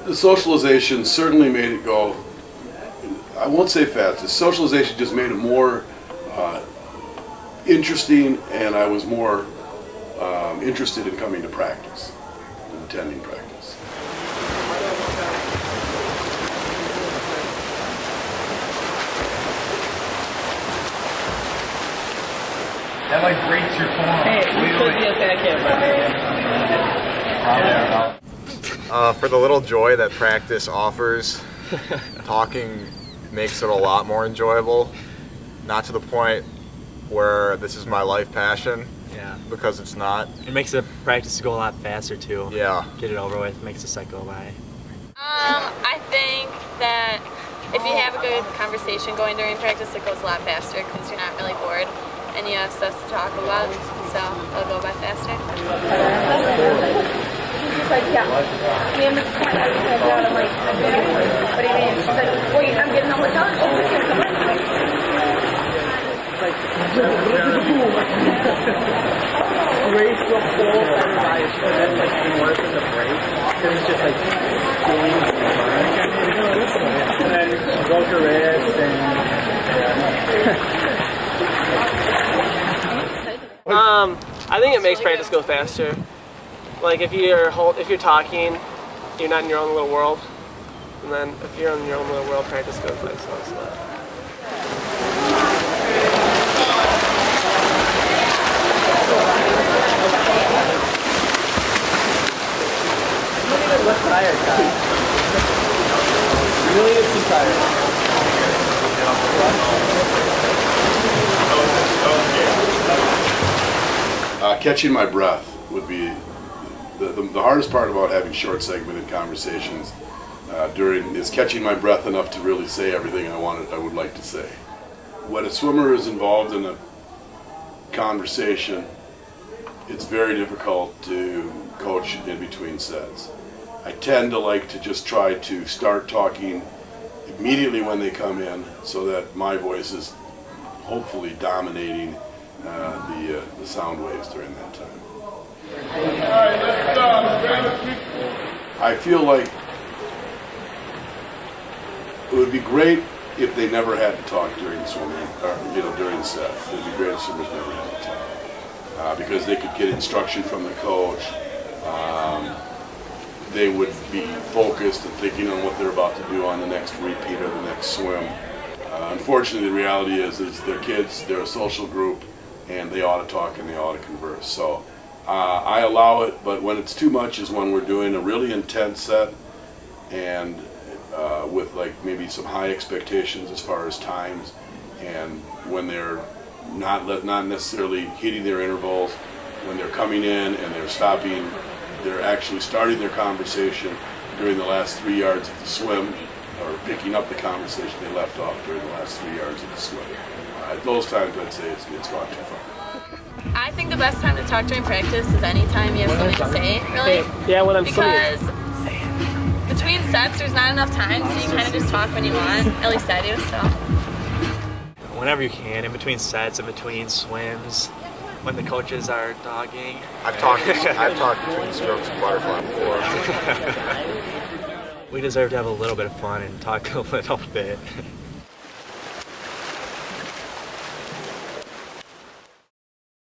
The socialization certainly made it go, I won't say fast, the socialization just made it more interesting, and I was more interested in coming to practice and attending practice. That like breaks your form. Hey, you could be a fat kid, For the little joy that practice offers, talking makes it a lot more enjoyable. Not to the point where this is my life passion, because it's not. It makes the practice go a lot faster too. Yeah. Get it over with, makes the set go by. I think that if you have a good conversation going during practice, it goes a lot faster because you're not really bored and you have stuff to talk about, so it'll go by faster. She's like, yeah. Me and Mrs. Point, I was going to go out. I'm like, what do you mean? She's like, wait, I'm getting the hotel. She's just going to come in. Race the whole everybody, so that's like even worse than the break. Because it's just like going and then she broke her wrist I think it makes practice go faster. Like if you're talking, you're not in your own little world, and then if you're in your own little world, practice goes like so slow. What's tired, guys? Really is too tired. Catching my breath would be the hardest part about having short segmented conversations is catching my breath enough to really say everything I would like to say. When a swimmer is involved in a conversation, it's very difficult to coach in between sets. I tend to like to just try to start talking immediately when they come in so that my voice is hopefully dominating the sound waves during that time. I feel like it would be great if they never had to talk during swimming, or during the set. It would be great if swimmers never had to talk, because they could get instruction from the coach. They would be focused and thinking on what they're about to do on the next repeat or the next swim. Unfortunately, the reality is they're kids, they're a social group, and they ought to talk and they ought to converse. So I allow it, but when it's too much is when we're doing a really intense set and with like maybe some high expectations as far as times, and when they're not necessarily hitting their intervals, when they're coming in and they're stopping, they're actually starting their conversation during the last 3 yards of the swim, or picking up the conversation they left off during the last 3 yards of the swim. At those times, I'd say it's gone too far. I think the best time to talk during practice is any time you have something to say, really. Yeah, when I'm because between sets, there's not enough time, so you kind of just talk when you want. At least I do, so. Whenever you can, in between sets, in between swims, when the coaches are dogging. I've talked between strokes and butterfly before. We deserve to have a little bit of fun and talk a little bit.